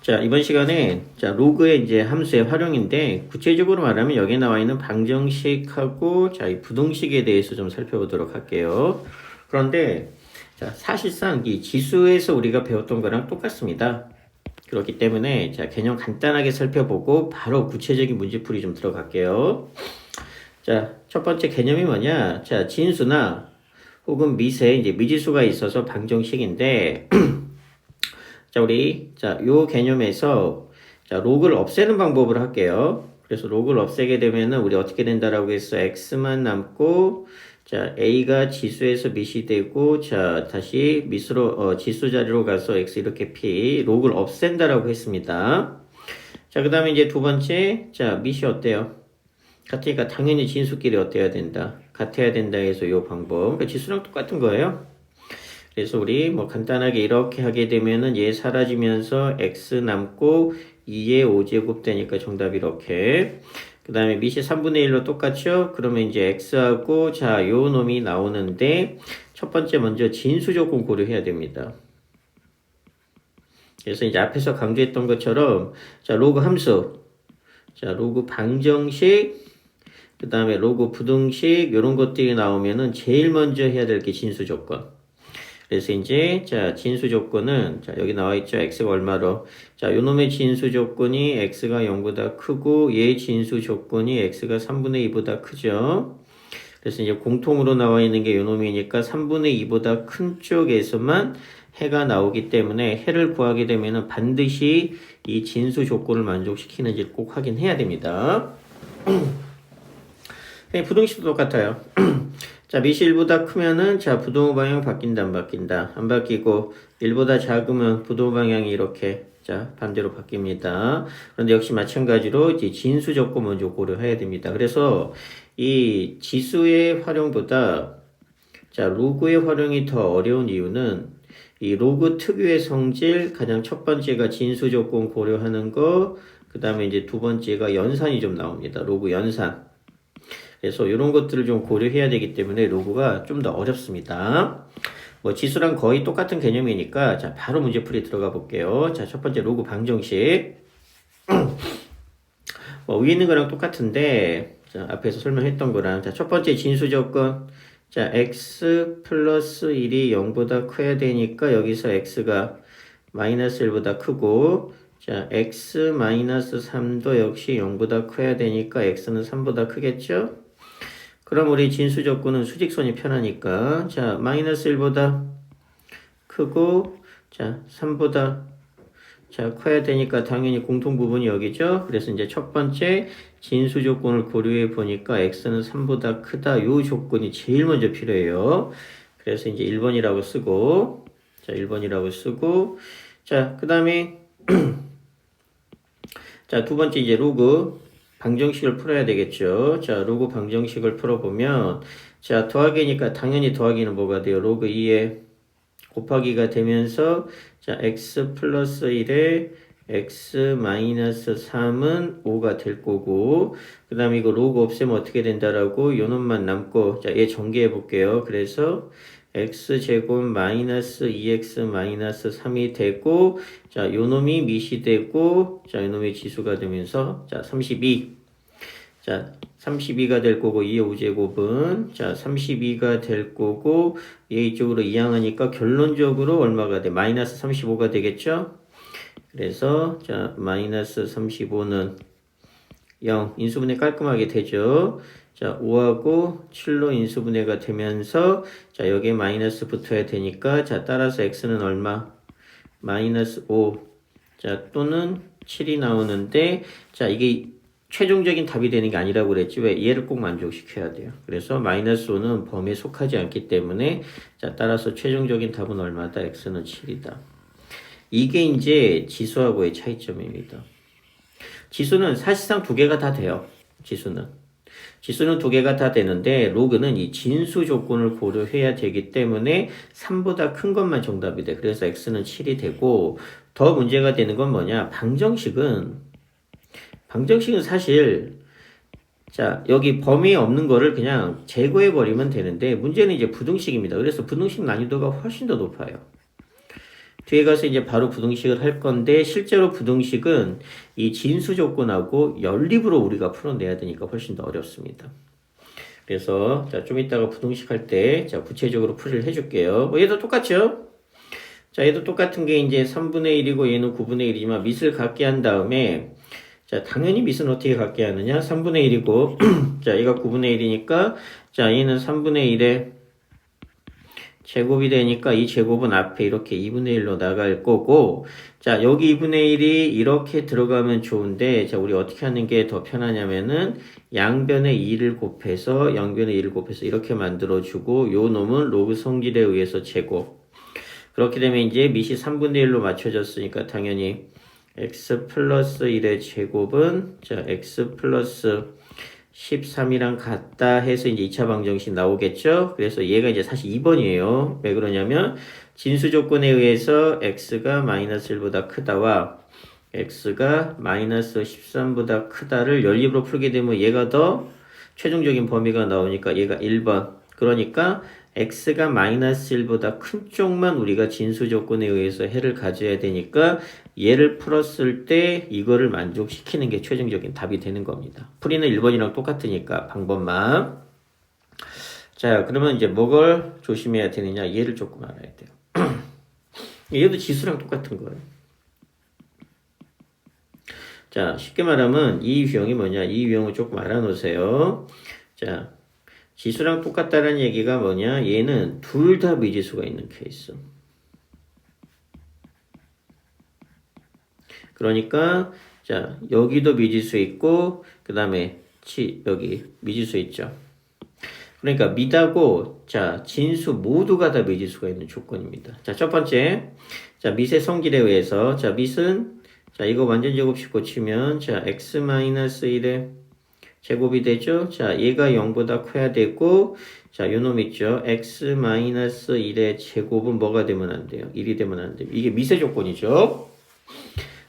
자, 이번 시간에 자, 로그의 이제 함수의 활용인데 구체적으로 말하면 여기 나와 있는 방정식하고 자, 이 부등식에 대해서 좀 살펴보도록 할게요. 그런데 자, 사실상 이 지수에서 우리가 배웠던 거랑 똑같습니다. 그렇기 때문에 자, 개념 간단하게 살펴보고 바로 구체적인 문제풀이 좀 들어갈게요. 자, 첫 번째 개념이 뭐냐? 자, 진수나 혹은 미세 이제 미지수가 있어서 방정식인데 자, 요 개념에서, 자, 로그를 없애는 방법을 할게요. 그래서 로그를 없애게 되면은, 우리 어떻게 된다라고 했어? x만 남고, 자, a가 지수에서 밑이 되고, 자, 다시 밑으로, 지수 자리로 가서 x 이렇게 p, 로그를 없앤다라고 했습니다. 자, 그 다음에 이제 두 번째, 자, 밑이 어때요? 같으니까 당연히 진수끼리 어때야 된다? 같아야 된다 해서 요 방법. 그러니까 지수랑 똑같은 거예요. 그래서 우리 뭐 간단하게 이렇게 하게 되면은 얘 사라지면서 x 남고 2의 5제곱 되니까 정답이 이렇게. 그 다음에 밑이 3분의 1로 똑같죠? 그러면 이제 x하고 자, 요 놈이 나오는데 첫 번째 먼저 진수 조건 고려해야 됩니다. 그래서 이제 앞에서 강조했던 것처럼 자, 로그 함수, 자, 로그 방정식, 그 다음에 로그 부등식 요런 것들이 나오면은 제일 먼저 해야 될 게 진수 조건. 그래서 이제 자, 진수 조건은 자, 여기 나와 있죠. x가 얼마로. 자, 요놈의 진수 조건이 x가 0보다 크고 얘 진수 조건이 x가 3분의 2보다 크죠. 그래서 이제 공통으로 나와 있는 게 요놈이니까 3분의 2보다 큰 쪽에서만 해가 나오기 때문에 해를 구하게 되면은 반드시 이 진수 조건을 만족시키는지 꼭 확인해야 됩니다. 부등식도 똑같아요. 자, 밑이 1보다 크면은, 자, 부동호 방향 바뀐다, 안 바뀐다? 안 바뀌고, 1보다 작으면 부동호 방향이 이렇게, 자, 반대로 바뀝니다. 그런데 역시 마찬가지로 이제 진수 조건 먼저 고려해야 됩니다. 그래서 이 지수의 활용보다, 자, 로그의 활용이 더 어려운 이유는 이 로그 특유의 성질, 가장 첫 번째가 진수 조건 고려하는 거, 그 다음에 이제 두 번째가 연산이 좀 나옵니다. 로그 연산. 그래서 이런 것들을 좀 고려해야 되기 때문에 로그가 좀 더 어렵습니다. 뭐 지수랑 거의 똑같은 개념이니까 자, 바로 문제풀이 들어가 볼게요. 자, 첫 번째 로그 방정식. 뭐 위에 있는 거랑 똑같은데 자, 앞에서 설명했던 거랑 자, 첫 번째 진수 조건. 자, x 플러스 1이 0보다 커야 되니까 여기서 x가 마이너스 1보다 크고 자, x 마이너스 3도 역시 0보다 커야 되니까 x는 3보다 크겠죠? 그럼 우리 진수 조건은 수직선이 편하니까 자, 마이너스 1보다 크고 자, 3보다 자, 커야 되니까 당연히 공통 부분이 여기죠. 그래서 이제 첫 번째 진수 조건을 고려해 보니까 x는 3보다 크다. 요 조건이 제일 먼저 필요해요. 그래서 이제 1번이라고 쓰고 자, 1번이라고 쓰고 자, 그다음에 자, 두 번째 이제 로그 방정식을 풀어야 되겠죠. 자, 로그 방정식을 풀어보면, 자, 더하기니까 당연히 더하기는 뭐가 돼요? 로그 2에 곱하기가 되면서, 자, x 플러스 1에 x 마이너스 3은 5가 될 거고, 그 다음에 이거 로그 없애면 어떻게 된다라고, 요 놈만 남고, 자, 얘 전개해 볼게요. 그래서, x제곱 마이너스 2x 마이너스 3이 되고 자, 요놈이 밑이 되고 자, 요놈이 지수가 되면서 자, 32 자, 32가 될 거고 2의 5제곱은 자, 32가 될 거고 얘 이쪽으로 이항하니까 결론적으로 얼마가 돼? 마이너스 35가 되겠죠? 그래서 자, 마이너스 35는 0 인수분해 깔끔하게 되죠. 자, 5하고 7로 인수분해가 되면서 자, 여기에 마이너스 붙어야 되니까 자, 따라서 x는 얼마? 마이너스 5. 자, 또는 7이 나오는데 자, 이게 최종적인 답이 되는 게 아니라고 그랬지. 왜? 얘를 꼭 만족시켜야 돼요. 그래서 마이너스 5는 범위에 속하지 않기 때문에 자, 따라서 최종적인 답은 얼마다? x는 7이다. 이게 이제 지수하고의 차이점입니다. 지수는 사실상 두 개가 다 돼요. 지수는 두 개가 다 되는데 로그는 이 진수 조건을 고려해야 되기 때문에 3보다 큰 것만 정답이 돼. 그래서 x는 7이 되고 더 문제가 되는 건 뭐냐? 방정식은 사실 자, 여기 범위에 없는 거를 그냥 제거해 버리면 되는데 문제는 이제 부등식입니다. 그래서 부등식 난이도가 훨씬 더 높아요. 뒤에 가서 이제 바로 부등식을 할 건데 실제로 부등식은 이 진수 조건하고 연립으로 우리가 풀어내야 되니까 훨씬 더 어렵습니다. 그래서 자, 좀 이따가 부등식 할 때 자, 구체적으로 풀이를 해줄게요. 얘도 똑같죠? 자, 얘도 똑같은 게 이제 3분의 1이고 얘는 9분의 1이지만 밑을 갖게 한 다음에 자, 당연히 밑은 어떻게 갖게 하느냐? 3분의 1이고 자, 얘가 9분의 1이니까 자, 얘는 3분의 1에 제곱이 되니까 이 제곱은 앞에 이렇게 2분의 1로 나갈 거고 자 여기 2분의 1이 이렇게 들어가면 좋은데 자 우리 어떻게 하는 게 더 편하냐면은 양변에 2를 곱해서 양변에 2를 곱해서 이렇게 만들어주고 요 놈은 로그 성질에 의해서 제곱 그렇게 되면 이제 밑이 3분의 1로 맞춰졌으니까 당연히 x 플러스 1의 제곱은 자 x 플러스 13이랑 같다 해서 이제 2차 방정식 나오겠죠? 그래서 얘가 이제 사실 2번이에요. 왜 그러냐면 진수 조건에 의해서 x가 마이너스 1보다 크다와 x가 마이너스 13보다 크다를 연립으로 풀게 되면 얘가 더 최종적인 범위가 나오니까 얘가 1번. 그러니까 x가 마이너스 1보다 큰 쪽만 우리가 진수 조건에 의해서 해를 가져야 되니까 얘를 풀었을 때 이거를 만족시키는 게 최종적인 답이 되는 겁니다. 풀이는 1번이랑 똑같으니까 방법만. 자, 그러면 이제 뭐를 조심해야 되느냐? 얘를 조금 알아야 돼요. 얘도 지수랑 똑같은 거예요. 자, 쉽게 말하면 이 유형이 뭐냐? 이 유형을 조금 알아놓으세요. 자, 지수랑 똑같다는 얘기가 뭐냐? 얘는 둘 다 미지수가 있는 케이스. 그러니까 자 여기도 미지수 있고 그 다음에 여기 미지수 있죠. 그러니까 밑하고 자 진수 모두가 다 미지수가 있는 조건입니다. 자 첫 번째 자 밑의 성질에 의해서 자 밑은 자 이거 완전 제곱식 고치면 자 x-1의 제곱이 되죠. 자 얘가 0보다 커야 되고 자 요놈 있죠. x-1의 제곱은 뭐가 되면 안 돼요? 1이 되면 안 돼요. 이게 미세 조건이죠.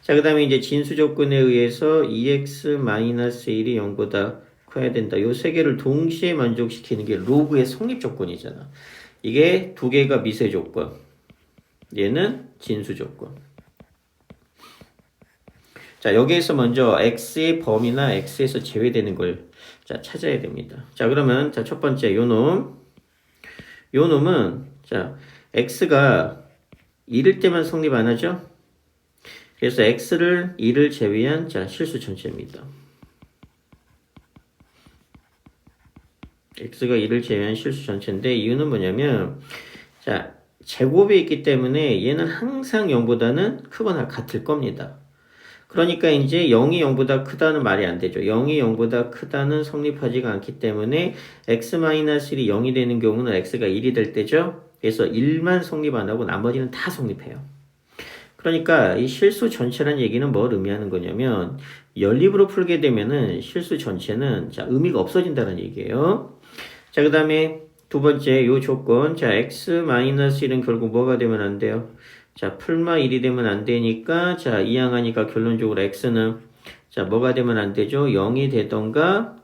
자, 그 다음에 이제 진수 조건에 의해서 2x-1이 0보다 커야 된다. 요 세 개를 동시에 만족시키는 게 로그의 성립 조건이잖아. 이게 두 개가 미세 조건. 얘는 진수 조건. 자, 여기에서 먼저 x의 범위나 x에서 제외되는 걸 자, 찾아야 됩니다. 자, 그러면 자, 첫 번째 요 놈은 자, x가 1일 때만 성립 안 하죠? 그래서 x를 2를 제외한 자 실수 전체입니다. x가 2를 제외한 실수 전체인데 이유는 뭐냐면 자 제곱이 있기 때문에 얘는 항상 0보다는 크거나 같을 겁니다. 그러니까 이제 0이 0보다 크다는 말이 안 되죠. 0이 0보다 크다는 성립하지가 않기 때문에 x-1이 0이 되는 경우는 x가 1이 될 때죠. 그래서 1만 성립 안 하고 나머지는 다 성립해요. 그러니까 이 실수 전체라는 얘기는 뭘 의미하는 거냐면 연립으로 풀게 되면은 실수 전체는 자 의미가 없어진다는 얘기예요. 자 그다음에 두 번째 요 조건 자 x-1은 결국 뭐가 되면 안 돼요? 자 풀마 1이 되면 안 되니까 자 이항하니까 결론적으로 x는 자 뭐가 되면 안 되죠? 0이 되던가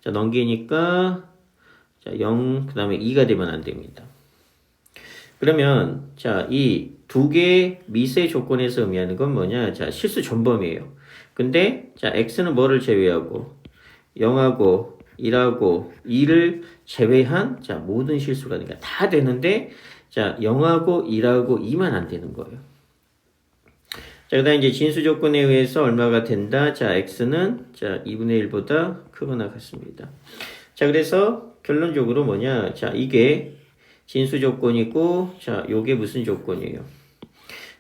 자 넘기니까 자 0 그다음에 2가 되면 안 됩니다. 그러면 이 두 개의 미세 조건에서 의미하는 건 뭐냐? 자, 실수 전범이에요. 근데 자, x는 뭐를 제외하고 0하고 1하고 2를 제외한 자, 모든 실수가 그러니까 다 되는데 자, 0하고 1하고 2만 안 되는 거예요. 자, 그다음 이제 진수 조건에 의해서 얼마가 된다? 자, x는 자, 2분의 1보다 크거나 같습니다. 자, 그래서 결론적으로 뭐냐? 자, 이게 진수 조건이고, 자, 요게 무슨 조건이에요?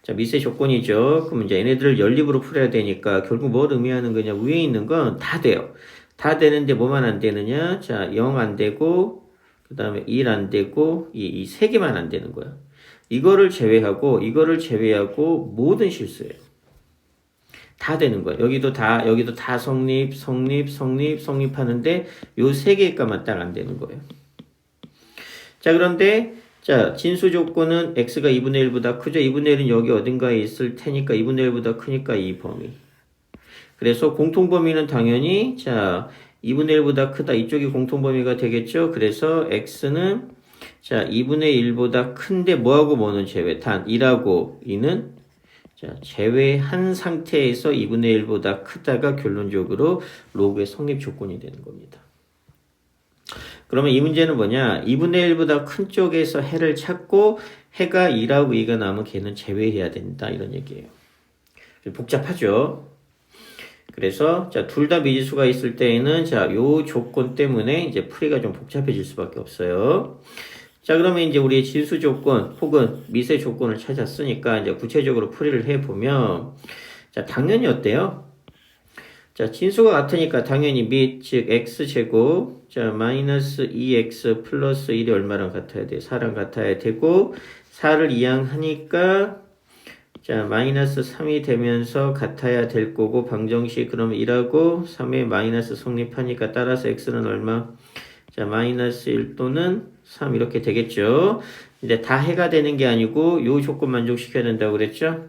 자, 미세 조건이죠. 그럼 이제 얘네들을 연립으로 풀어야 되니까 결국 뭘 의미하는 거냐? 위에 있는 건 다 돼요. 다 되는데 뭐만 안 되느냐? 자, 0 안 되고, 그 다음에 1 안 되고, 이 세 개만 안 되는 거야. 이거를 제외하고 모든 실수예요. 다 되는 거야. 여기도 다 성립하는데 요 세 개의 값만 딱 안 되는 거예요. 자, 그런데 자, 진수 조건은 x가 2분의 1보다 크죠. 2분의 1은 여기 어딘가에 있을 테니까 2분의 1보다 크니까 이 범위. 그래서 공통범위는 당연히 자, 2분의 1보다 크다. 이쪽이 공통범위가 되겠죠. 그래서 x는 자, 2분의 1보다 큰데 뭐하고 뭐는 제외? 단 1하고 2는 자, 제외한 상태에서 2분의 1보다 크다가 결론적으로 로그의 성립 조건이 되는 겁니다. 그러면 이 문제는 뭐냐? 2분의 1보다 큰 쪽에서 해를 찾고 해가 2라고 2가 나오면 걔는 제외해야 된다. 이런 얘기예요. 좀 복잡하죠? 그래서 자, 둘 다 미지수가 있을 때에는 자, 요 조건 때문에 이제 풀이가 좀 복잡해질 수밖에 없어요. 자, 그러면 이제 우리 진수 조건 혹은 미세 조건을 찾았으니까 이제 구체적으로 풀이를 해 보면 자, 당연히 어때요? 자, 진수가 같으니까 당연히 밑, 즉 x제곱, 자, 마이너스 2x 플러스 1이 얼마랑 같아야 돼? 4랑 같아야 되고 4를 이항하니까 자, 마이너스 3이 되면서 같아야 될 거고 방정식 그러면 1하고 3의 마이너스 성립하니까 따라서 x는 얼마? 자, 마이너스 1 또는 3 이렇게 되겠죠. 이제 다 해가 되는 게 아니고 요 조건 만족시켜야 된다고 그랬죠.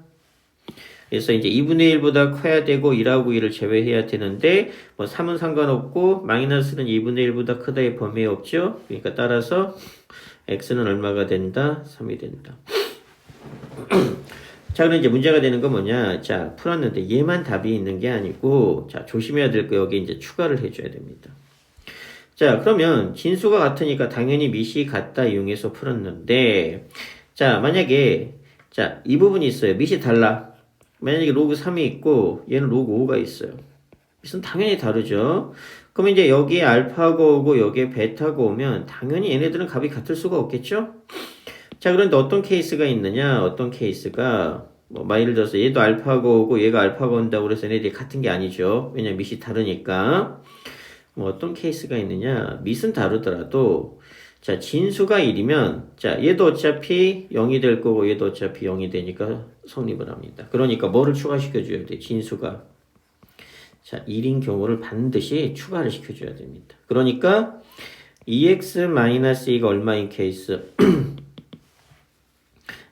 그래서 이제 2분의 1보다 커야 되고 1하고 2를 제외해야 되는데 뭐 3은 상관없고 마이너스는 2분의 1보다 크다의 범위에 없죠. 그러니까 따라서 x는 얼마가 된다? 3이 된다. 자, 그럼 이제 문제가 되는 건 뭐냐? 자, 풀었는데 얘만 답이 있는 게 아니고 자, 조심해야 될 거 여기 이제 추가를 해줘야 됩니다. 자, 그러면 진수가 같으니까 당연히 밑이 같다 이용해서 풀었는데 자, 만약에 자, 이 부분이 있어요. 밑이 달라. 만약에 로그 3이 있고 얘는 로그 5가 있어요. 밑은 당연히 다르죠. 그럼 이제 여기에 알파가 오고 여기에 베타가 오면 당연히 얘네들은 값이 같을 수가 없겠죠? 자, 그런데 어떤 케이스가 있느냐? 어떤 케이스가 뭐 예를 들어서 얘도 알파가 오고 얘가 알파가 온다고 그래서 얘네들이 같은 게 아니죠. 왜냐면 밑이 다르니까. 뭐 어떤 케이스가 있느냐? 밑은 다르더라도 자, 진수가 1이면 자, 얘도 어차피 0이 될 거고 얘도 어차피 0이 되니까 성립을 합니다. 그러니까 뭐를 추가시켜 줘야 돼? 진수가 자, 1인 경우를 반드시 추가를 시켜 줘야 됩니다. 그러니까 2x-2가 얼마인 케이스?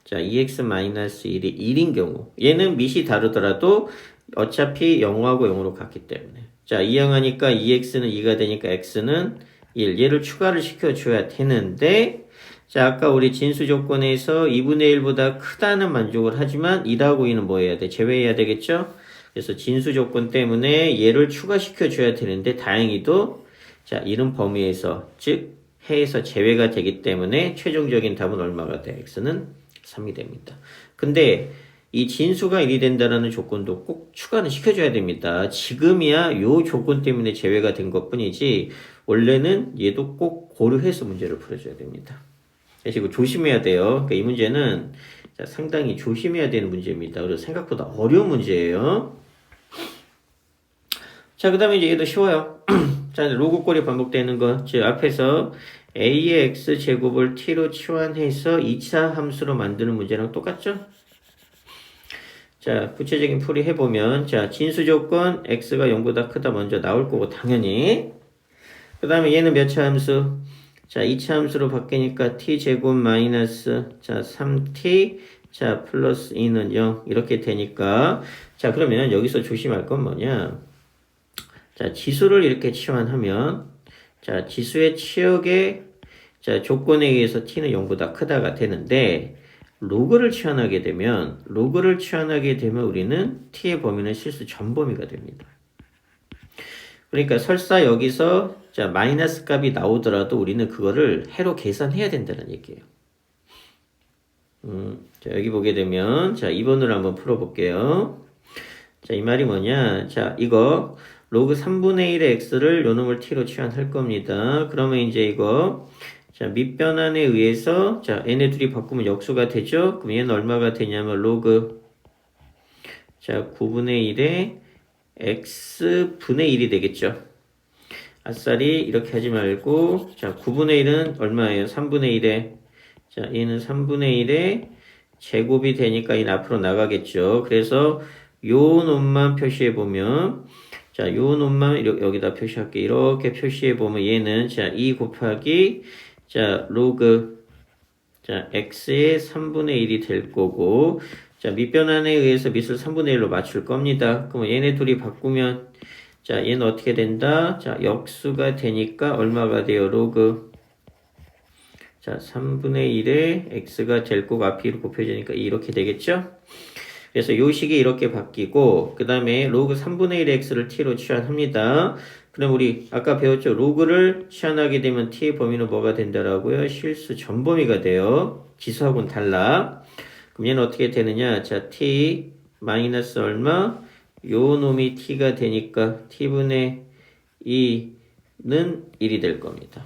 자, 2x-1이 1인 경우 얘는 밑이 다르더라도 어차피 0하고 0으로 같기 때문에 자, 이항하니까 2x는 2가 되니까 x는 1 얘를 추가를 시켜줘야 되는데 자, 아까 우리 진수 조건에서 2분의 1보다 크다는 만족을 하지만 2하고 2는 뭐 해야 돼? 제외해야 되겠죠? 그래서 진수 조건 때문에 얘를 추가시켜줘야 되는데 다행히도 자, 이런 범위에서 즉 해에서 제외가 되기 때문에 최종적인 답은 얼마가 돼? x는 3이 됩니다. 근데 이 진수가 1이 된다는 조건도 꼭 추가는 시켜줘야 됩니다. 지금이야 요 조건 때문에 제외가 된 것뿐이지 원래는 얘도 꼭 고려해서 문제를 풀어줘야 됩니다. 그래서 이거 조심해야 돼요. 그러니까 이 문제는 상당히 조심해야 되는 문제입니다. 그래서 생각보다 어려운 문제예요. 자, 그 다음에 이제 얘도 쉬워요. 자, 로그꼴이 반복되는 거. 즉 앞에서 a의 x제곱을 t로 치환해서 2차 함수로 만드는 문제랑 똑같죠? 자, 구체적인 풀이 해보면 자, 진수 조건 x가 0보다 크다 먼저 나올 거고 당연히 그 다음에 얘는 몇 차 함수? 자, 2차 함수로 바뀌니까 t제곱 마이너스 자, 3t 자, 플러스 2는 0 이렇게 되니까 자, 그러면 여기서 조심할 건 뭐냐? 자, 지수를 이렇게 치환하면 자, 지수의 치역의 자, 조건에 의해서 t는 0보다 크다가 되는데 로그를 치환하게 되면 우리는 t의 범위는 실수 전범위가 됩니다. 그러니까 설사 여기서 자, 마이너스 값이 나오더라도 우리는 그거를 해로 계산해야 된다는 얘기예요. 자, 여기 보게 되면 자, 2번으로 한번 풀어볼게요. 자, 이 말이 뭐냐? 자, 이거 로그 3분의 1의 x를 요놈을 t로 치환할 겁니다. 그러면 이제 이거 자, 밑변환에 의해서 자, 얘네 둘이 바꾸면 역수가 되죠? 그럼 얘는 얼마가 되냐면 로그 자, 9분의 1에 x분의 1이 되겠죠? 아싸리 이렇게 하지 말고 자, 9분의 1은 얼마예요? 3분의 1에 자, 얘는 3분의 1에 제곱이 되니까 얘는 앞으로 나가겠죠? 그래서 요 놈만 표시해 보면 자, 요 놈만 여기다 표시할게. 이렇게 표시해 보면 얘는 자, 2 곱하기 자, 로그 자, x의 3분의 1이 될 거고 자, 밑변환에 의해서 밑을 3분의 1로 맞출 겁니다. 그럼 얘네 둘이 바꾸면 자, 얘는 어떻게 된다? 자, 역수가 되니까 얼마가 돼요? 로그 자, 3분의 1에 x가 제곱 앞이 곱해지니까 이렇게 되겠죠? 그래서 요 식이 이렇게 바뀌고, 그 다음에 로그 3분의 1의 x를 t로 치환합니다. 그럼 우리 아까 배웠죠? 로그를 치환하게 되면 t의 범위는 뭐가 된다라고요? 실수 전범위가 돼요. 지수하고는 달라. 그럼 얘는 어떻게 되느냐? 자, t 마이너스 얼마? 요 놈이 t가 되니까 t분의 2는 1이 될 겁니다.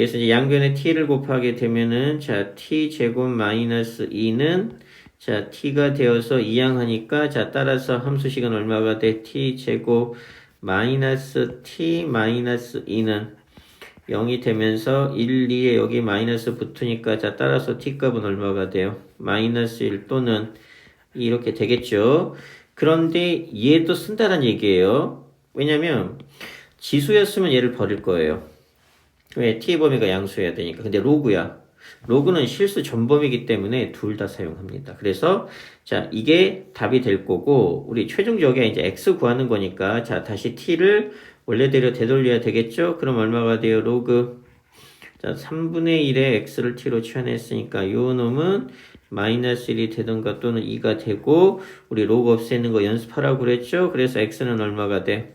그래서 이제 양변에 t를 곱하게 되면은 자 t 제곱 마이너스 2는 자 t가 되어서 이항하니까 자 따라서 함수식은 얼마가 돼? t 제곱 마이너스 t 마이너스 2는 0이 되면서 1, 2에 여기 마이너스 붙으니까 자 따라서 t 값은 얼마가 돼요? 마이너스 1 또는 이렇게 되겠죠. 그런데 얘도 쓴다는 얘기예요. 왜냐면 지수였으면 얘를 버릴 거예요. 왜? t의 범위가 양수여야 되니까. 근데 로그야. 로그는 실수 전범위이기 때문에 둘 다 사용합니다. 그래서 자 이게 답이 될 거고 우리 최종적에 이제 x 구하는 거니까 자 다시 t를 원래대로 되돌려야 되겠죠? 그럼 얼마가 돼요? 로그 자 3분의 1에 x를 t로 치환했으니까 요 놈은 마이너스 1이 되던가 또는 2가 되고 우리 로그 없애는 거 연습하라고 그랬죠? 그래서 x는 얼마가 돼?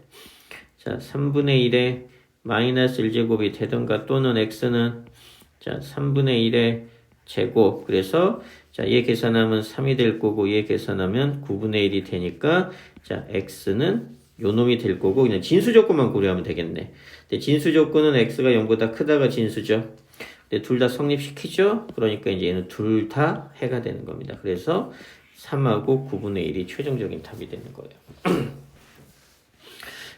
자 3분의 1에 마이너스 1제곱이 되던가 또는 x는 자 3분의 1의 제곱 그래서 자 얘 계산하면 3이 될 거고 얘 계산하면 9분의 1이 되니까 자 x는 요 놈이 될 거고 그냥 진수 조건만 고려하면 되겠네. 근데 진수 조건은 x가 0보다 크다가 진수죠. 근데 둘 다 성립시키죠. 그러니까 이제 얘는 둘 다 해가 되는 겁니다. 그래서 3하고 9분의 1이 최종적인 답이 되는 거예요.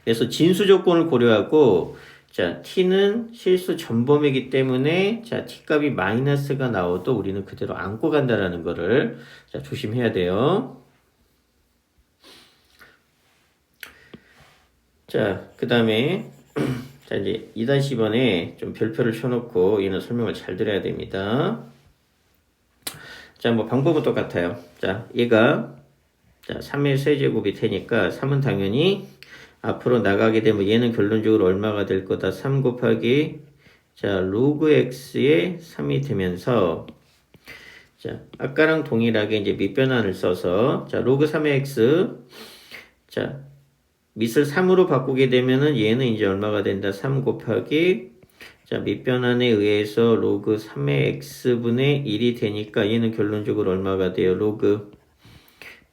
그래서 진수 조건을 고려하고 자, t는 실수 전범이기 때문에 자, t 값이 마이너스가 나와도 우리는 그대로 안고 간다라는 거를 자, 조심해야 돼요. 자, 그 다음에 자, 이제 2-2번에 좀 별표를 쳐놓고 얘는 설명을 잘 들어야 됩니다. 자, 뭐 방법은 똑같아요. 자, 얘가 자, 3의 세제곱이 되니까 3은 당연히 앞으로 나가게 되면 얘는 결론적으로 얼마가 될 거다? 3 곱하기 자 로그 x의 3이 되면서 자 아까랑 동일하게 이제 밑변환을 써서 자 로그 3의 x 자 밑을 3으로 바꾸게 되면은 얘는 이제 얼마가 된다? 3 곱하기 자 밑변환에 의해서 로그 3의 x분의 1이 되니까 얘는 결론적으로 얼마가 돼요? 로그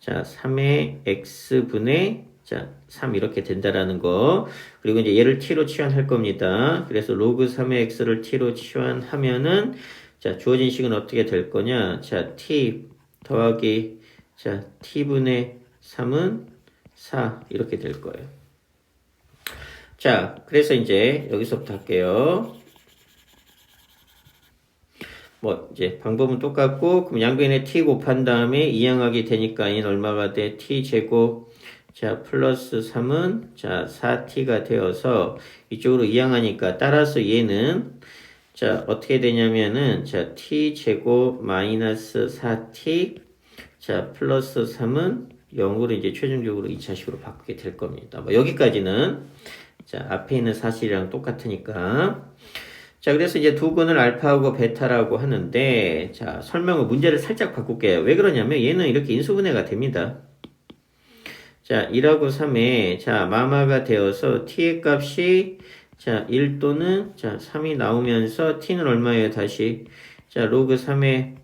자 3의 x분의 자, 3 이렇게 된다라는 거. 그리고 이제 얘를 t로 치환할 겁니다. 그래서 로그 3의 x를 t로 치환하면은 자, 주어진 식은 어떻게 될 거냐? 자, t 더하기 자, t분의 3은 4 이렇게 될 거예요. 자, 그래서 이제 여기서부터 할게요. 뭐 이제 방법은 똑같고 그럼 양변에 t 곱한 다음에 이항하게 되니까 얘는 얼마가 돼? t 제곱 자, 플러스 3은, 자, 4t가 되어서 이쪽으로 이항하니까 따라서 얘는, 자, 어떻게 되냐면은, 자, t제곱 마이너스 4t, 자, 플러스 3은 0으로 이제 최종적으로 2차식으로 바꾸게 될 겁니다. 뭐 여기까지는, 자, 앞에 있는 사실이랑 똑같으니까. 자, 그래서 이제 두 근을 알파하고 베타라고 하는데, 자, 설명을 문제를 살짝 바꿀게요. 왜 그러냐면 얘는 이렇게 인수분해가 됩니다. 자, 1하고 3에, 자, 마마가 되어서 t의 값이, 자, 1 또는, 자, 3이 나오면서 t는 얼마예요, 다시? 자, 로그 3의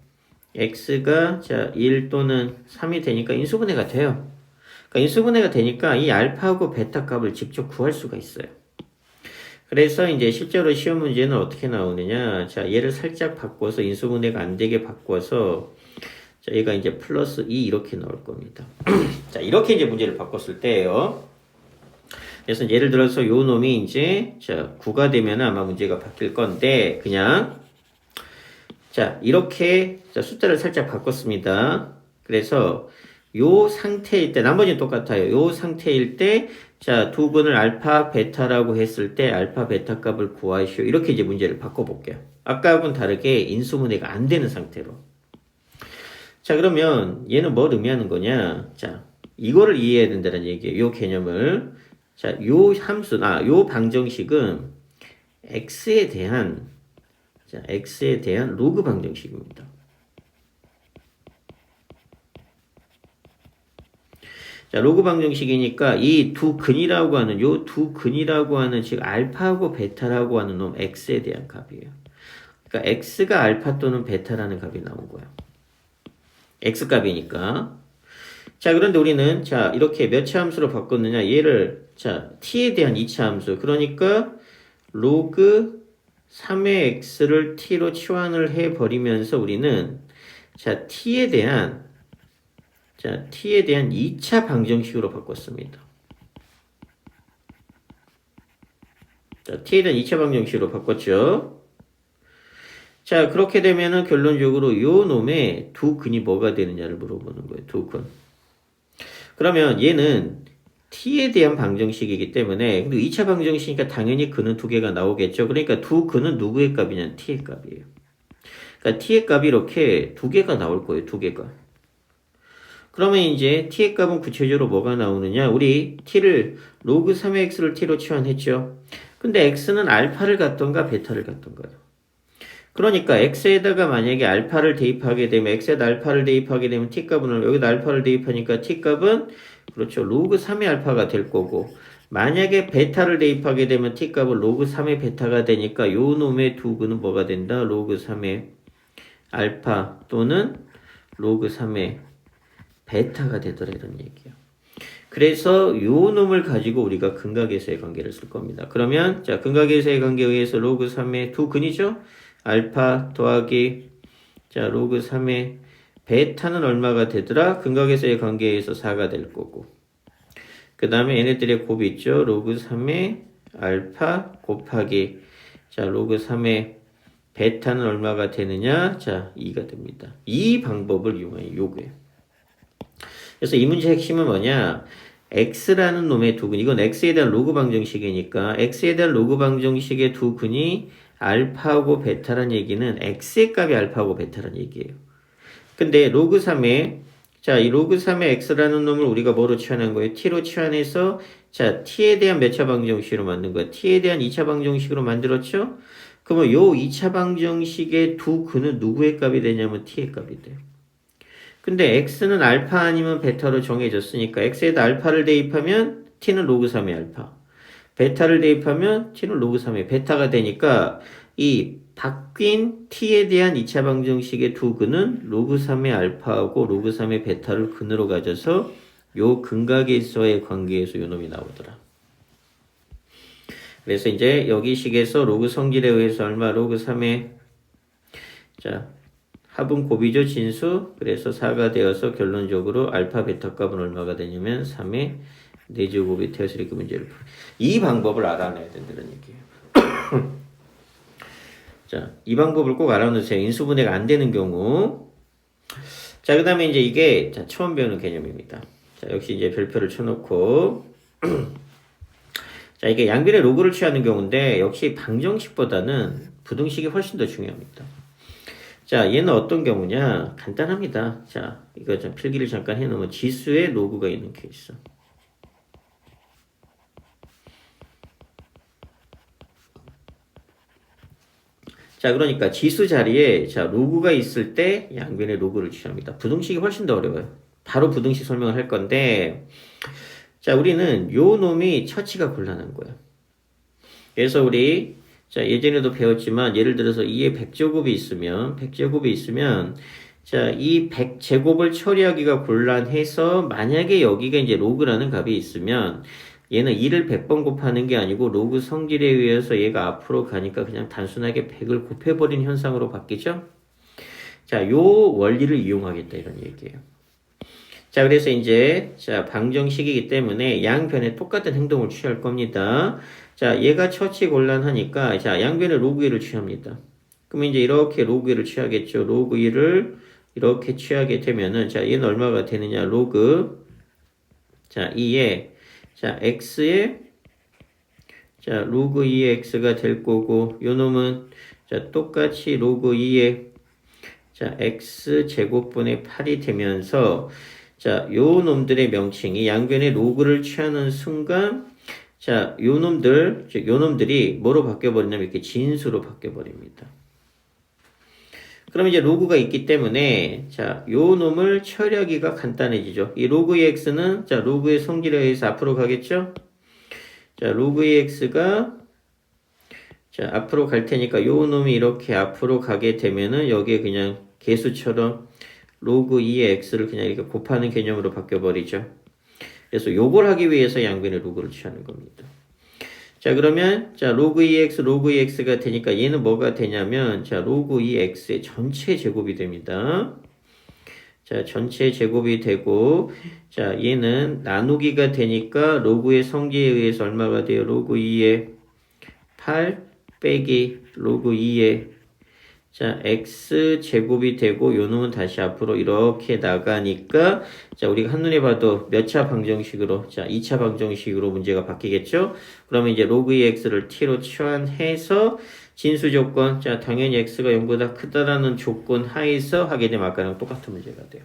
x가, 자, 1 또는 3이 되니까 인수분해가 돼요. 그러니까 인수분해가 되니까 이 알파하고 베타 값을 직접 구할 수가 있어요. 그래서 이제 실제로 시험 문제는 어떻게 나오느냐. 자, 얘를 살짝 바꿔서 인수분해가 안 되게 바꿔서, 자, 얘가 이제 플러스 2 이렇게 나올 겁니다. 자, 이렇게 이제 문제를 바꿨을 때예요. 그래서 예를 들어서 요 놈이 이제 자, 9가 되면 아마 문제가 바뀔 건데 그냥 자, 이렇게 자, 숫자를 살짝 바꿨습니다. 그래서 요 상태일 때 나머지는 똑같아요. 요 상태일 때 자, 두 근을 알파 베타라고 했을 때 알파 베타 값을 구하시오. 이렇게 이제 문제를 바꿔 볼게요. 아까하고는 다르게 인수분해가 안 되는 상태로. 자, 그러면 얘는 뭘 의미하는 거냐? 자, 이거를 이해해야 된다는 얘기예요. 요 개념을. 자, 요 함수, 요 방정식은 x에 대한 자, x에 대한 로그 방정식입니다. 자, 로그 방정식이니까 이 두 근이라고 하는 요 두 근이라고 하는 즉 알파하고 베타라고 하는 놈 x에 대한 값이에요. 그러니까 x가 알파 또는 베타라는 값이 나온 거야. x 값이니까. 자, 그런데 우리는 자, 이렇게 몇 차 함수로 바꿨느냐? 얘를 자, t에 대한 2차 함수. 그러니까 로그 3의 x를 t로 치환을 해 버리면서 우리는 자, t에 대한 2차 방정식으로 바꿨습니다. 자, t에 대한 2차 방정식으로 바꿨죠. 자, 그렇게 되면은 결론적으로 요 놈의 두 근이 뭐가 되느냐를 물어보는 거예요. 두 근. 그러면 얘는 t에 대한 방정식이기 때문에 그리고 2차 방정식이니까 당연히 근은 두 개가 나오겠죠. 그러니까 두 근은 누구의 값이냐? t의 값이에요. 그러니까 t의 값이 이렇게 두 개가 나올 거예요. 두 개가. 그러면 이제 t의 값은 구체적으로 뭐가 나오느냐? 우리 t를 로그 3의 x를 t로 치환했죠. 근데 x는 알파를 갖던가 베타를 갖던가요. 그러니까 x에다가 만약에 알파를 대입하게 되면 x에다 알파를 대입하게 되면 t값은 여기다 알파를 대입하니까 t값은 그렇죠. 로그 3의 알파가 될 거고 만약에 베타를 대입하게 되면 t값은 로그 3의 베타가 되니까 요 놈의 두 근은 뭐가 된다? 로그 3의 알파 또는 로그 3의 베타가 되더라 이런 얘기예요. 그래서 요 놈을 가지고 우리가 근각에서의 관계를 쓸 겁니다. 그러면 자 근각에서의 관계에 의해서 로그 3의 두 근이죠. 알파 더하기 자 로그 3의 베타는 얼마가 되더라? 근각에서의 관계에 의해서 4가 될 거고 그 다음에 얘네들의 곱이 있죠. 로그 3의 알파 곱하기 자 로그 3의 베타는 얼마가 되느냐? 자 2가 됩니다. 이 방법을 이용해 요구해요. 그래서 이 문제의 핵심은 뭐냐? x라는 놈의 두 근, 이건 x에 대한 로그 방정식이니까 x에 대한 로그 방정식의 두 근이 알파하고 베타란 얘기는 x의 값이 알파하고 베타란 얘기예요. 근데 로그 3의 자, 이 로그 3의 x라는 놈을 우리가 뭐로 치환한 거예요? t로 치환해서 자, t에 대한 몇 차 방정식으로 만든 거야? t에 대한 2차 방정식으로 만들었죠? 그러면 요 2차 방정식의 두 근은 누구의 값이 되냐면 t의 값이 돼요. 근데 x는 알파 아니면 베타로 정해졌으니까 x에다 알파를 대입하면 t는 로그 3의 알파 베타를 대입하면 t는 로그 3의 베타가 되니까 이 바뀐 t에 대한 2차 방정식의 두 근은 로그 3의 알파하고 로그 3의 베타를 근으로 가져서 요 근각에서의 관계에서 요 놈이 나오더라. 그래서 이제 여기 식에서 로그 성질에 의해서 얼마 로그 3의 자 합은 곱이죠. 진수. 그래서 4가 되어서 결론적으로 알파 베타 값은 얼마가 되냐면 3의 4제곱이 되어서 이렇게 문제를 풀어요. 이 방법을 알아내야 된다는 얘기예요. 자, 이 방법을 꼭 알아놓으세요. 인수분해가 안 되는 경우. 자, 그 다음에 이제 이게 자, 처음 배우는 개념입니다. 자, 역시 이제 별표를 쳐놓고 자, 이게 양변의 로그를 취하는 경우인데 역시 방정식보다는 부등식이 훨씬 더 중요합니다. 자, 얘는 어떤 경우냐? 간단합니다. 자, 이거 좀 필기를 잠깐 해놓으면 지수의 로그가 있는 케이스. 자, 그러니까 지수 자리에 자, 로그가 있을 때 양변의 로그를 취합니다. 부등식이 훨씬 더 어려워요. 바로 부등식 설명을 할 건데 자, 우리는 요 놈이 처치가 곤란한 거예요. 그래서 우리 자, 예전에도 배웠지만 예를 들어서 2의 100제곱이 있으면 자, 이 100제곱을 처리하기가 곤란해서 만약에 여기가 이제 로그라는 값이 있으면 얘는 2를 100번 곱하는 게 아니고 로그 성질에 의해서 얘가 앞으로 가니까 그냥 단순하게 100을 곱해버린 현상으로 바뀌죠? 자, 요 원리를 이용하겠다 이런 얘기예요. 자, 그래서 이제 자, 방정식이기 때문에 양변에 똑같은 행동을 취할 겁니다. 자, 얘가 처치 곤란하니까 자, 양변에 로그 1을 취합니다. 그럼 이제 이렇게 로그 1을 취하겠죠. 로그 1을 이렇게 취하게 되면은 자, 얘는 얼마가 되느냐? 로그 자, 2에 자, x에 자, 로그 2의 x가 될 거고 요 놈은 자, 똑같이 로그 2의 자, x 제곱분의 8이 되면서 자, 요 놈들의 명칭이 양변의 로그를 취하는 순간 자, 요 놈들이 뭐로 바뀌어버리냐면 이렇게 진수로 바뀌어버립니다. 그럼 이제 로그가 있기 때문에 자, 요 놈을 처리하기가 간단해지죠. 이 로그 x는 자, 로그의 성질에 의해서 앞으로 가겠죠? 자, 로그 x가 자, 앞으로 갈 테니까 요 놈이 이렇게 앞으로 가게 되면은 여기에 그냥 개수처럼 로그 2의 x를 그냥 이렇게 곱하는 개념으로 바뀌어버리죠. 그래서 요걸 하기 위해서 양변의 로그를 취하는 겁니다. 자, 그러면 자, 로그 2x, 로그 2x가 되니까 얘는 뭐가 되냐면 자, 로그 2x의 전체 제곱이 됩니다. 자, 전체 제곱이 되고 자, 얘는 나누기가 되니까 로그의 성질에 의해서 얼마가 돼요? 로그 2의 8 빼기 로그 2의 자, x 제곱이 되고 요 놈은 다시 앞으로 이렇게 나가니까 자, 우리가 한눈에 봐도 몇 차 방정식으로 자, 2차 방정식으로 문제가 바뀌겠죠? 그러면 이제 로그 2x를 t로 치환해서 진수 조건 자, 당연히 x가 0보다 크다라는 조건 하에서 하게 되면 아까랑 똑같은 문제가 돼요.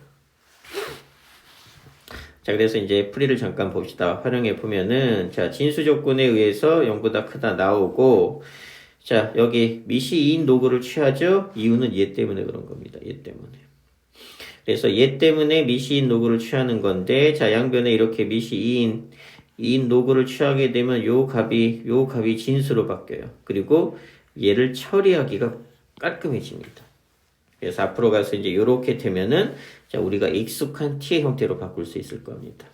자, 그래서 이제 풀이를 잠깐 봅시다. 활용해 보면은 자, 진수 조건에 의해서 0보다 크다 나오고 자, 여기 미시 2인 로그를 취하죠? 이유는 얘 때문에 그런 겁니다. 얘 때문에. 그래서 얘 때문에 미시 2인 로그를 취하는 건데 자, 양변에 이렇게 미시 2인 로그를 취하게 되면 요 값이 진수로 바뀌어요. 그리고 얘를 처리하기가 깔끔해집니다. 그래서 앞으로 가서 이제 요렇게 되면은 자, 우리가 익숙한 t의 형태로 바꿀 수 있을 겁니다.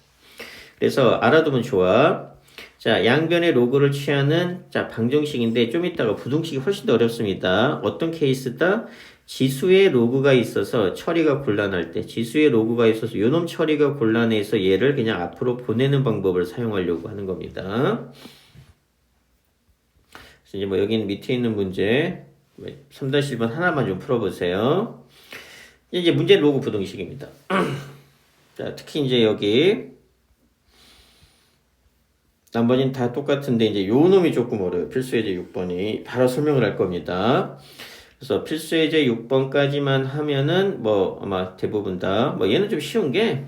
그래서 알아두면 좋아. 자, 양변의 로그를 취하는 자, 방정식인데 좀 이따가 부등식이 훨씬 더 어렵습니다. 어떤 케이스다? 지수의 로그가 있어서 처리가 곤란할 때 지수의 로그가 있어서 요놈 처리가 곤란해서 얘를 그냥 앞으로 보내는 방법을 사용하려고 하는 겁니다. 그래서 이제 뭐 여기는 밑에 있는 문제 3-1번 하나만 좀 풀어보세요. 이제 문제 로그 부등식입니다. 자, 특히 이제 여기 나머지는 다 똑같은데 이제 요 놈이 조금 어려워요. 필수예제 6번이 바로 설명을 할 겁니다. 그래서 필수예제 6번까지만 하면은 뭐 아마 대부분 다 뭐 얘는 좀 쉬운 게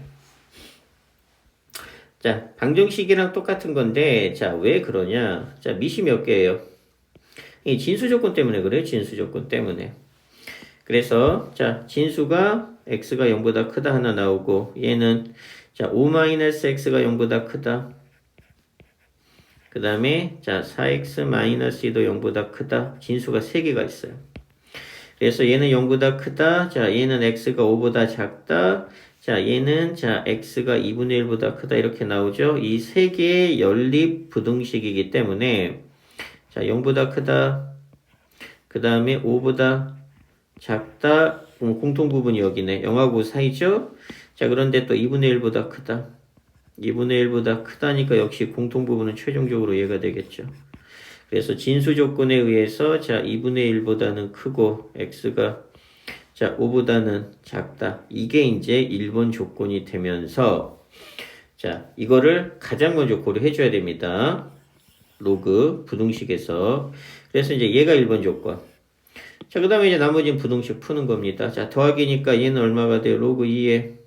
자, 방정식이랑 똑같은 건데 자, 왜 그러냐? 자, 미시 몇 개예요? 이 진수 조건 때문에 그래요. 진수 조건 때문에. 그래서 자, 진수가 x가 0보다 크다 하나 나오고 얘는 자, 5-x가 0보다 크다. 그 다음에 자, 4x-2도 0보다 크다. 진수가 3개가 있어요. 그래서 얘는 0보다 크다. 자, 얘는 x가 5보다 작다. 자, 얘는 자, x가 2분의 1보다 크다. 이렇게 나오죠. 이 3개의 연립 부등식이기 때문에 자, 0보다 크다. 그 다음에 5보다 작다. 공통 부분이 여기네. 0하고 사이죠. 자, 그런데 또 2분의 1보다 크다. 2분의 1보다 크다니까 역시 공통 부분은 최종적으로 얘가 되겠죠. 그래서 진수 조건에 의해서 자, 2분의 1보다는 크고 x가 자, 5보다는 작다. 이게 이제 1번 조건이 되면서 자, 이거를 가장 먼저 고려해 줘야 됩니다. 로그 부등식에서. 그래서 이제 얘가 1번 조건. 자, 그 다음에 이제 나머지는 부등식 푸는 겁니다. 자, 더하기니까 얘는 얼마가 돼요? 로그 2에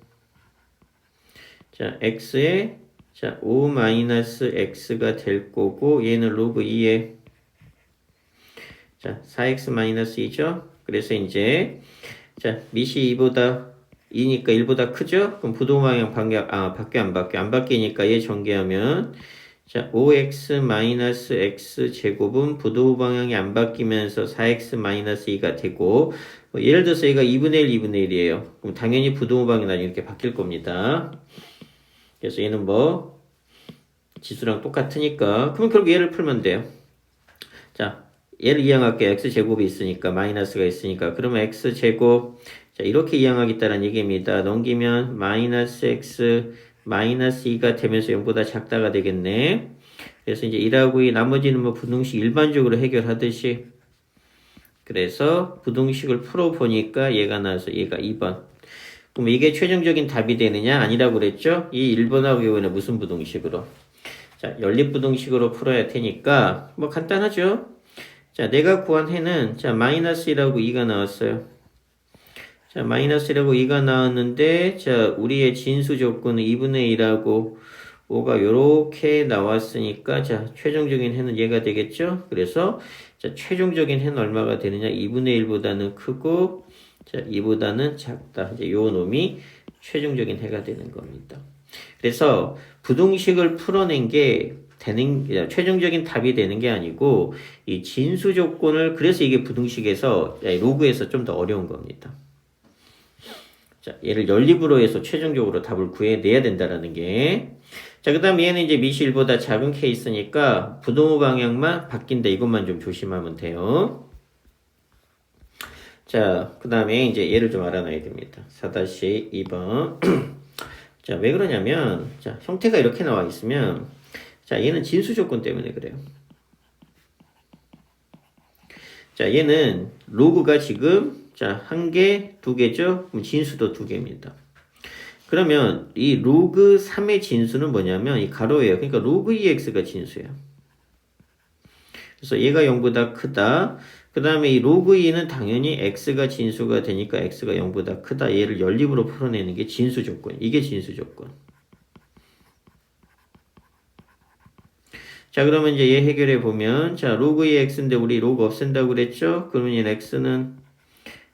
자, x에 자, 5-x가 될 거고 얘는 로그 2에 자, 4x-2죠? 그래서 이제 자, 미시 2보다 2니까 1보다 크죠? 그럼 부동방향 바뀌어 안 바뀌어? 안 바뀌니까 얘 전개하면 자, 5x-x 제곱은 부동방향이 안 바뀌면서 4x-2가 되고 뭐 예를 들어서 얘가 2분의 1, 2분의 1이에요. 그럼 당연히 부동방향이 나중에 이렇게 바뀔 겁니다. 그래서 얘는 뭐 지수랑 똑같으니까 그럼 결국 얘를 풀면 돼요. 자, 얘를 이항할게요. x제곱이 있으니까 마이너스가 있으니까 그러면 x제곱 자, 이렇게 이항하겠다는 얘기입니다. 넘기면 마이너스 x 마이너스 2가 되면서 0보다 작다가 되겠네. 그래서 이제 1하고 2 나머지는 뭐 부등식 일반적으로 해결하듯이 그래서 부등식을 풀어보니까 얘가 나와서 얘가 2번. 그럼 이게 최종적인 답이 되느냐? 아니라고 그랬죠? 이 1번하고 이거는 무슨 부등식으로? 자, 연립부등식으로 풀어야 되니까 뭐 간단하죠? 자, 내가 구한 해는 자, 마이너스 1하고 2가 나왔어요. 자, 마이너스 1하고 2가 나왔는데 자, 우리의 진수 조건은 2분의 1하고 5가 요렇게 나왔으니까 자, 최종적인 해는 얘가 되겠죠? 그래서 자, 최종적인 해는 얼마가 되느냐? 2분의 1보다는 크고 자, 2보다는 작다. 이제 요 놈이 최종적인 해가 되는 겁니다. 그래서 부등식을 풀어낸 게 최종적인 답이 되는 게 아니고 이 진수 조건을 그래서 이게 부등식에서 로그에서 좀 더 어려운 겁니다. 자, 얘를 연립으로 해서 최종적으로 답을 구해내야 된다라는 게. 자, 그 다음 얘는 이제 미시 1보다 작은 케이스니까 부등호 방향만 바뀐다. 이것만 좀 조심하면 돼요. 자, 그 다음에 이제 얘를 좀 알아놔야 됩니다. 4-2번. 자, 왜 그러냐면, 자, 형태가 이렇게 나와 있으면, 자, 얘는 진수 조건 때문에 그래요. 자, 얘는 로그가 지금, 자, 1개, 2개죠? 그럼 진수도 2개입니다. 그러면 이 로그 3의 진수는 뭐냐면 이 가로예요. 그러니까 로그 2x가 진수예요. 그래서 얘가 0보다 크다. 그 다음에 이 로그 2는 당연히 x가 진수가 되니까 x가 0보다 크다. 얘를 연립으로 풀어내는 게 진수 조건. 이게 진수 조건. 자, 그러면 이제 얘 해결해 보면, 자, 로그 2의 x인데 우리 로그 없앤다고 그랬죠? 그러면 얘 x는,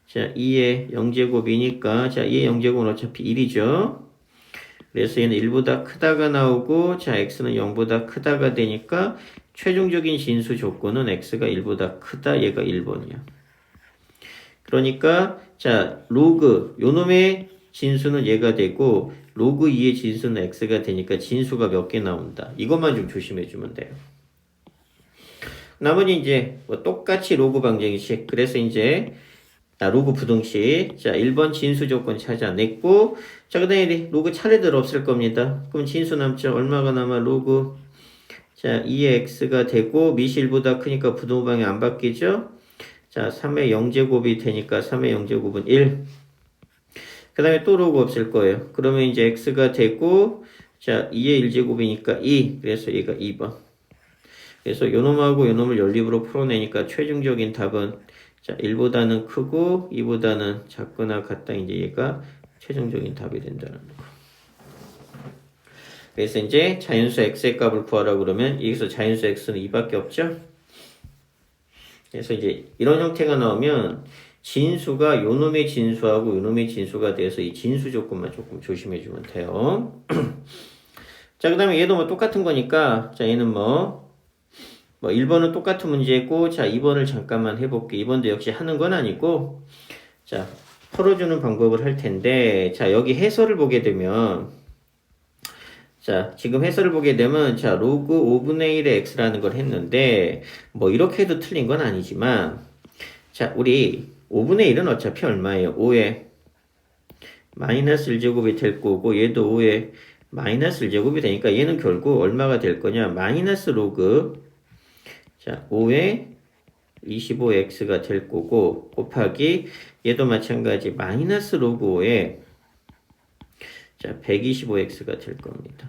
자, 2의 0제곱이니까, 자, 2의 0제곱은 어차피 1이죠? 그래서 얘는 1보다 크다가 나오고, 자, x는 0보다 크다가 되니까, 최종적인 진수 조건은 x가 1보다 크다, 얘가 1번이야. 그러니까, 자, 로그, 요 놈의 진수는 얘가 되고, 로그 2의 진수는 x가 되니까 진수가 몇 개 나온다. 이것만 좀 조심해 주면 돼요. 나머지 이제 뭐 똑같이 로그 방정식. 그래서 이제 로그 부등식. 자, 1번 진수 조건 찾아냈고, 자, 그 다음에 로그 차례대로 없을 겁니다. 그럼 진수 남죠. 얼마가 남아? 로그. 자, 2의 x가 되고, 미시 1보다 크니까 부등호 방향 안 바뀌죠? 자, 3의 0제곱이 되니까 3의 0제곱은 1. 그 다음에 또 로그 없을 거예요. 그러면 이제 x가 되고, 자, 2의 1제곱이니까 2. 그래서 얘가 2번. 그래서 요 놈하고 요 놈을 연립으로 풀어내니까 최종적인 답은, 자, 1보다는 크고 2보다는 작거나 같다. 이제 얘가 최종적인 답이 된다는 거. 그래서 이제 자연수 x의 값을 구하라 그러면 여기서 자연수 x는 2밖에 없죠? 그래서 이제 이런 형태가 나오면 진수가 요 놈의 진수하고 요 놈의 진수가 돼서 이 진수 조건만 조금 조심해 주면 돼요. 자, 그 다음에 얘도 뭐 똑같은 거니까, 자, 얘는 뭐 1번은 똑같은 문제고, 자, 2번을 잠깐만 해볼게. 2번도 역시 하는 건 아니고, 자, 풀어주는 방법을 할 텐데, 자, 여기 해설을 보게 되면, 자, 지금 해설을 보게 되면, 자, 로그 5분의 1의 x라는 걸 했는데, 뭐 이렇게 해도 틀린 건 아니지만, 자, 우리 5분의 1은 어차피 얼마예요? 5에 마이너스 1제곱이 될 거고, 얘도 5에 마이너스 1제곱이 되니까 얘는 결국 얼마가 될 거냐? 마이너스 로그, 자, 5에 25x가 될 거고, 곱하기, 얘도 마찬가지, 마이너스 로그 5에, 자, 125x가 될 겁니다.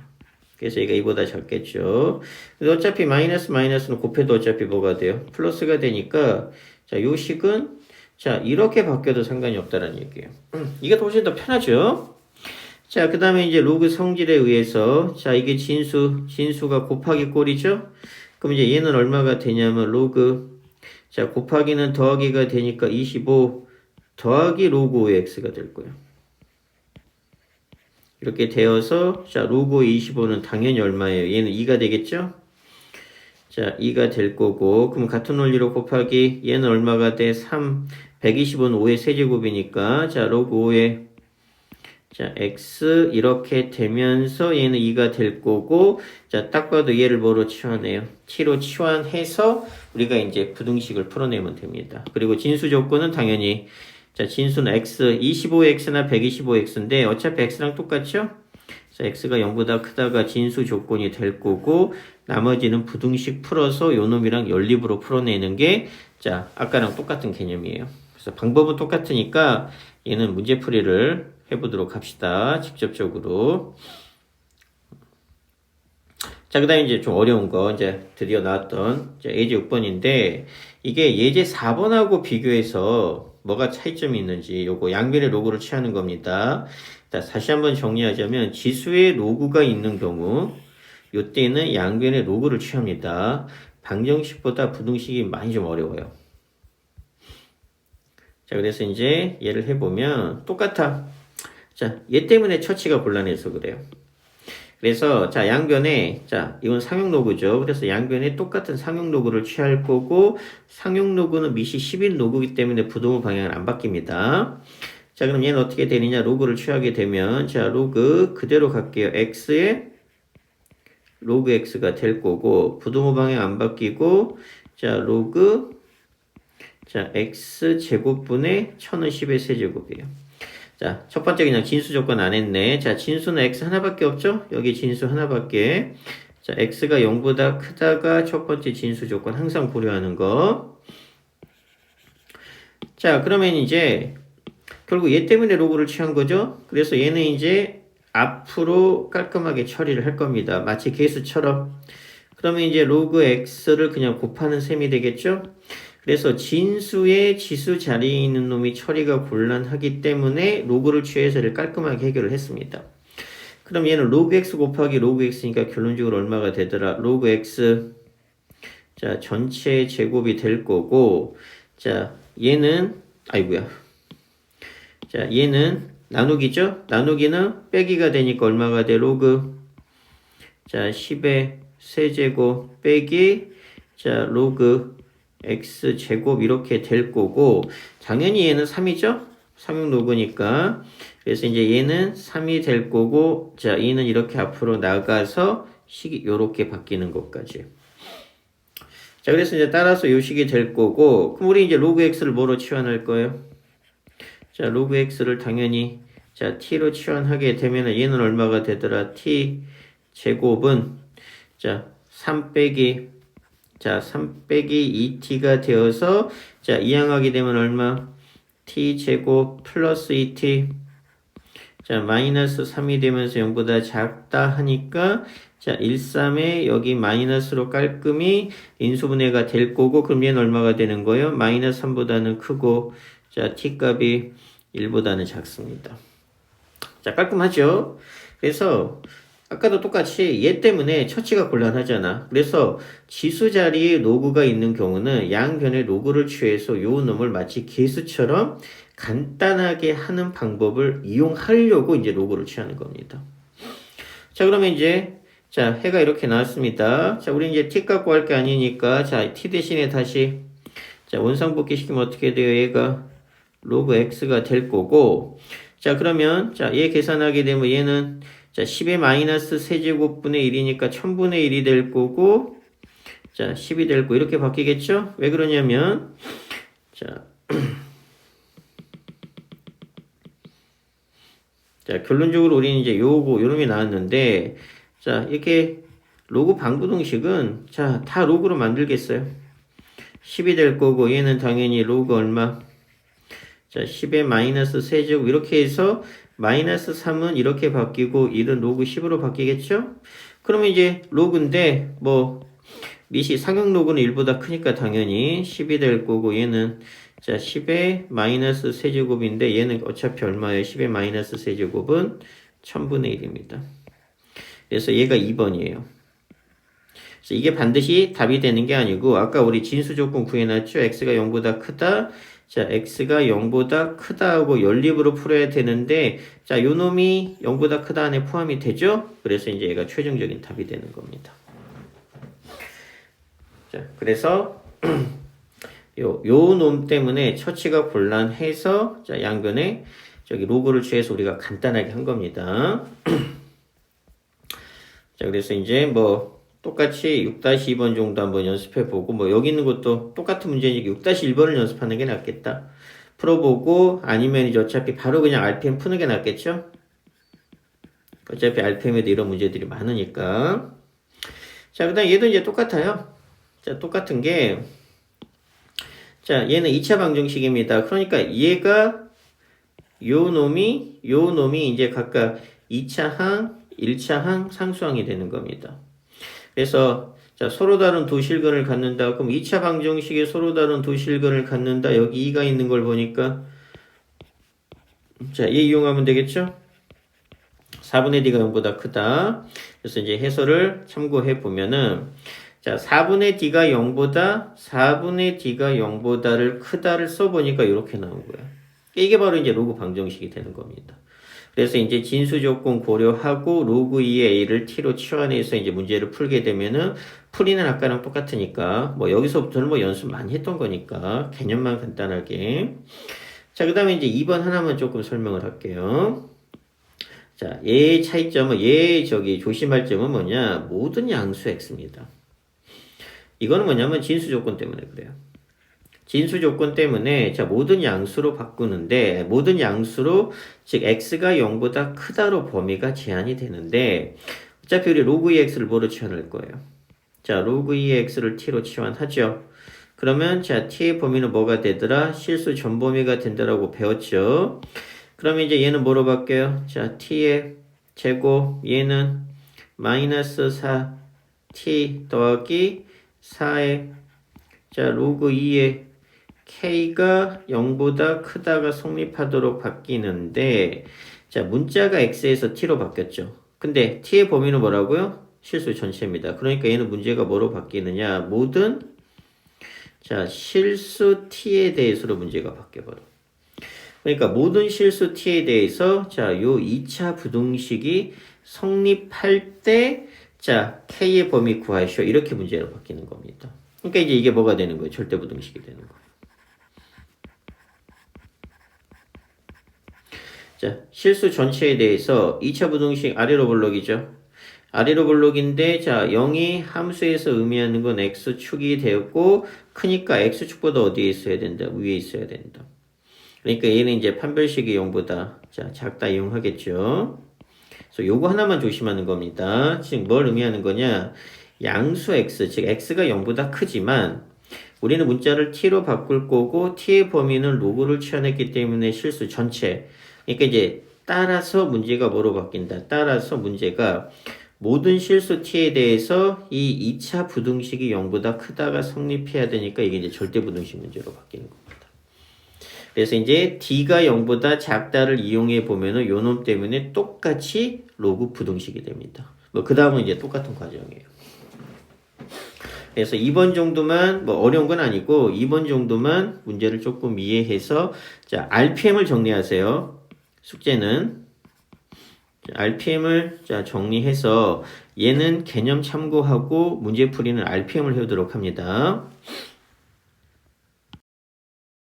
그래서 얘가 이보다 작겠죠. 어차피 마이너스는 곱해도 어차피 뭐가 돼요? 플러스가 되니까, 자, 요 식은, 자, 이렇게 바뀌어도 상관이 없다는 얘기예요. 이게 훨씬 더 편하죠? 자, 그 다음에 이제 로그 성질에 의해서, 자, 이게 진수가 곱하기 꼴이죠? 그럼 이제 얘는 얼마가 되냐면 로그, 자, 곱하기는 더하기가 되니까 25 더하기 로그 5x가 될 거예요. 이렇게 되어서, 자, 로그 25는 당연히 얼마예요? 얘는 2가 되겠죠? 자, 2가 될 거고, 그럼 같은 원리로 곱하기, 얘는 얼마가 돼? 3, 120은 5의 세제곱이니까, 자, 로그 5의, 자, x, 이렇게 되면서 얘는 2가 될 거고, 자, 딱 봐도 얘를 뭐로 치환해요? t로 치환해서, 우리가 이제 부등식을 풀어내면 됩니다. 그리고 진수 조건은 당연히, 자, 진수는 x, 25x나 125x인데, 어차피 x랑 똑같죠? 그래서 x가 0보다 크다가 진수 조건이 될 거고, 나머지는 부등식 풀어서 요 놈이랑 연립으로 풀어내는 게, 자, 아까랑 똑같은 개념이에요. 그래서 방법은 똑같으니까 얘는 문제풀이를 해보도록 합시다. 직접적으로. 자, 그 다음에 이제 좀 어려운 거, 이제 드디어 나왔던 예제 6번인데, 이게 예제 4번하고 비교해서 뭐가 차이점이 있는지, 요거 양변의 로그를 취하는 겁니다. 자, 다시 한번 정리하자면, 지수의 로그가 있는 경우, 요때는 양변의 로그를 취합니다. 방정식보다 부등식이 많이 좀 어려워요. 자, 그래서 이제 얘를 해보면 똑같아. 자, 얘 때문에 처치가 곤란해서 그래요. 그래서 자, 양변에 자, 이건 상용 로그죠. 그래서 양변에 똑같은 상용 로그를 취할 거고 상용 로그는 미시 10인 로그이기 때문에 부동호 방향은 안 바뀝니다. 자, 그럼 얘는 어떻게 되느냐? 로그를 취하게 되면 자, 로그 그대로 갈게요. x에 로그 x가 될 거고 부동호 방향 안 바뀌고 자, 로그 자, x 제곱분의 1000은 10의 세제곱이에요. 자, 첫 번째 그냥 진수 조건 안 했네. 자, 진수는 x 하나밖에 없죠? 여기 진수 하나밖에. 자, x가 0보다 크다가 첫 번째 진수 조건 항상 고려하는 거. 자, 그러면 이제 결국 얘 때문에 로그를 취한 거죠? 그래서 얘는 이제 앞으로 깔끔하게 처리를 할 겁니다. 마치 개수처럼. 그러면 이제 로그 x를 그냥 곱하는 셈이 되겠죠? 그래서 진수의 지수 자리에 있는 놈이 처리가 곤란하기 때문에 로그를 취해서 를 깔끔하게 해결을 했습니다. 그럼 얘는 로그 x 곱하기 로그 x니까 결론적으로 얼마가 되더라? 로그 x 자 전체 제곱이 될 거고 자 얘는 아이고야 자 얘는 나누기죠? 나누기는 빼기가 되니까 얼마가 돼? 로그 자 10의 세제곱 빼기 자 로그 x 제곱 이렇게 될 거고 당연히 얘는 3이죠? 3육 로그니까 그래서 이제 얘는 3이 될 거고 자 얘는 이렇게 앞으로 나가서 식이 이렇게 바뀌는 것까지 자 그래서 이제 따라서 요 식이 될 거고 그럼 우리 이제 로그 x를 뭐로 치환할 거예요? 자 로그 x를 당연히 자 t로 치환하게 되면 얘는 얼마가 되더라? t 제곱은 자 3 빼기 자, 3 빼기 2t가 되어서 자, 이항하게 되면 얼마? t제곱 플러스 2t 자, 마이너스 3이 되면서 0보다 작다 하니까 자, 1, 3에 여기 마이너스로 깔끔히 인수분해가 될 거고 그럼 얘는 얼마가 되는 거예요? 마이너스 3보다는 크고 자, t값이 1보다는 작습니다. 자, 깔끔하죠? 그래서 아까도 똑같이 얘 때문에 처치가 곤란하잖아. 그래서 지수 자리에 로그가 있는 경우는 양변의 로그를 취해서 요 놈을 마치 개수처럼 간단하게 하는 방법을 이용하려고 이제 로그를 취하는 겁니다. 자, 그러면 이제 자, 해가 이렇게 나왔습니다. 자, 우리 이제 t 값 구할 게 아니니까 자, t 대신에 다시 자, 원상복귀 시키면 어떻게 돼요? 얘가 로그 x가 될 거고 자, 그러면 자, 얘 계산하게 되면 얘는 자, 10의 마이너스 세제곱분의 1이니까 1000분의 1이 될 거고 자, 10이 될 거 이렇게 바뀌겠죠? 왜 그러냐면 자, 자, 결론적으로 우리는 이제 요놈이 나왔는데 자, 이렇게 로그 방부동식은 자, 다 로그로 만들겠어요. 10이 될 거고 얘는 당연히 로그 얼마? 자, 10의 마이너스 세제곱 이렇게 해서 마이너스 3은 이렇게 바뀌고 1은 로그 10으로 바뀌겠죠? 그러면 이제 로그인데 뭐 미시 상용 로그는 1보다 크니까 당연히 10이 될 거고 얘는 자 10의 마이너스 세제곱인데 얘는 어차피 얼마예요? 10의 마이너스 세제곱은 1000분의 1입니다. 그래서 얘가 2번이에요. 그래서 이게 반드시 답이 되는 게 아니고 아까 우리 진수 조건 구해놨죠? x가 0보다 크다. 자, x가 0보다 크다 하고 연립으로 풀어야 되는데 자, 요 놈이 0보다 크다 안에 포함이 되죠? 그래서 이제 얘가 최종적인 답이 되는 겁니다. 자, 그래서 요 놈 때문에 처치가 곤란해서 자, 양변에 저기 로그를 취해서 우리가 간단하게 한 겁니다. 자, 그래서 이제 뭐 똑같이 6-2번 정도 한번 연습해보고 뭐 여기 있는 것도 똑같은 문제니까 6-1번을 연습하는 게 낫겠다. 풀어보고 아니면 이제 어차피 바로 그냥 RPM 푸는 게 낫겠죠? 어차피 RPM에도 이런 문제들이 많으니까. 자, 그 다음 얘도 이제 똑같아요. 자, 똑같은 게 자, 얘는 2차 방정식입니다. 그러니까 얘가 요 놈이 이제 각각 2차 항, 1차 항, 상수항이 되는 겁니다. 그래서 자, 서로 다른 두 실근을 갖는다. 그럼 2차 방정식에 서로 다른 두 실근을 갖는다. 여기 2가 있는 걸 보니까 자, 얘 이용하면 되겠죠? 4분의 D가 0보다 크다. 그래서 이제 해설을 참고해 보면은 자, 4분의 D가 0보다를 크다를 써보니까 이렇게 나온 거야. 이게 바로 이제 로그 방정식이 되는 겁니다. 그래서 이제 진수 조건 고려하고 로그 2의 a를 t로 치환해서 이제 문제를 풀게 되면은 풀이는 아까랑 똑같으니까 뭐 여기서부터는 뭐 연습 많이 했던 거니까 개념만 간단하게. 자, 그 다음에 이제 2번 하나만 조금 설명을 할게요. 자, 얘의 차이점은, 조심할 점은 뭐냐? 모든 양수 x입니다. 이거는 뭐냐면 진수 조건 때문에 그래요. 진수 조건 때문에 자 모든 양수로 바꾸는데 모든 양수로 즉 x가 0보다 크다로 범위가 제한이 되는데 어차피 우리 로그 2x를 뭐로 치환할 거예요? 자 로그 2x를 t로 치환하죠. 그러면 자 t의 범위는 뭐가 되더라? 실수 전범위가 된다라고 배웠죠. 그러면 이제 얘는 뭐로 바뀌어요? 자 t의 제곱 얘는 마이너스 4t 더하기 4의 자 로그 2의 k가 0보다 크다가 성립하도록 바뀌는데 자 문자가 x에서 t로 바뀌었죠. 근데 t의 범위는 뭐라고요? 실수 전체입니다. 그러니까 얘는 문제가 뭐로 바뀌느냐? 모든 자 실수 t에 대해서로 문제가 바뀌어버려. 그러니까 모든 실수 t에 대해서 자 요 2차 부등식이 성립할 때 자 k의 범위 구하시오 이렇게 문제로 바뀌는 겁니다. 그러니까 이제 이게 뭐가 되는 거예요? 절대 부등식이 되는 거예요. 자, 실수 전체에 대해서 2차 부등식 아래로 볼록이죠. 아래로 볼록인데 자 0이 함수에서 의미하는 건 x축이 되었고 크니까 x축보다 어디에 있어야 된다? 위에 있어야 된다. 그러니까 얘는 이제 판별식이 0보다 자 작다 이용하겠죠. 그래서 요거 하나만 조심하는 겁니다. 지금 뭘 의미하는 거냐? 양수 x, 즉 x가 0보다 크지만 우리는 문자를 t로 바꿀 거고 t의 범위는 로그를 취한했기 때문에 실수 전체. 그러니까 이제 따라서 문제가 뭐로 바뀐다? 따라서 문제가 모든 실수 t에 대해서 이 2차 부등식이 0보다 크다가 성립해야 되니까 이게 이제 절대 부등식 문제로 바뀌는 겁니다. 그래서 이제 d가 0보다 작다를 이용해 보면은 요 놈 때문에 똑같이 로그 부등식이 됩니다. 뭐 그 다음은 이제 똑같은 과정이에요. 그래서 2번 정도만 뭐 어려운 건 아니고 2번 정도만 문제를 조금 이해해서 자 RPM을 정리하세요. 숙제는 RPM을 자 정리해서 얘는 개념 참고하고 문제풀이는 RPM을 해오도록 합니다.